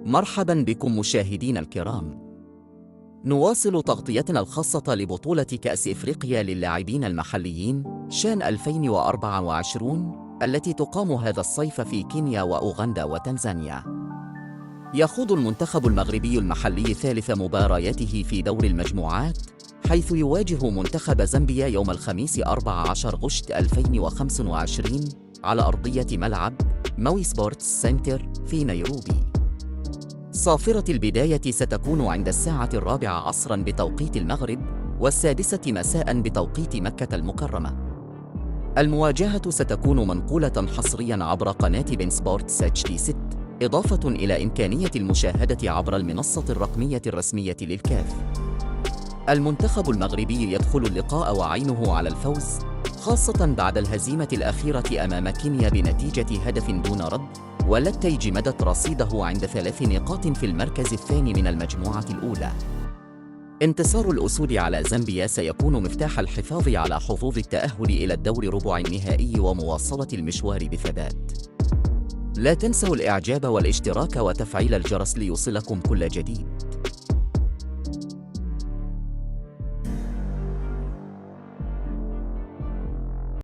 مرحباً بكم مشاهدينا الكرام. نواصل تغطيتنا الخاصة لبطولة كأس إفريقيا للاعبين المحليين شان 2024 التي تقام هذا الصيف في كينيا وأوغندا وتنزانيا. يخوض المنتخب المغربي المحلي ثالث مبارياته في دور المجموعات، حيث يواجه منتخب زامبيا يوم الخميس 14 غشت 2025 على أرضية ملعب ماوي سبورتس سنتر في نيروبي. صافرة البداية ستكون عند الساعة 4 عصراً بتوقيت المغرب والسادسة مساءً بتوقيت مكة المكرمة. المواجهة ستكون منقولة حصرياً عبر قناة بين سبورتس HD6، إضافة إلى إمكانية المشاهدة عبر المنصة الرقمية الرسمية للكاف. المنتخب المغربي يدخل اللقاء وعينه على الفوز، خاصة بعد الهزيمة الأخيرة أمام كينيا بنتيجة هدف دون رد، والتي جمدت رصيده عند 3 نقاط في المركز الثاني من المجموعة الأولى. انتصار الأسود على زامبيا سيكون مفتاح الحفاظ على حظوظ التأهل إلى الدور ربع النهائي ومواصلة المشوار بثبات. لا تنسوا الإعجاب والاشتراك وتفعيل الجرس ليوصلكم كل جديد.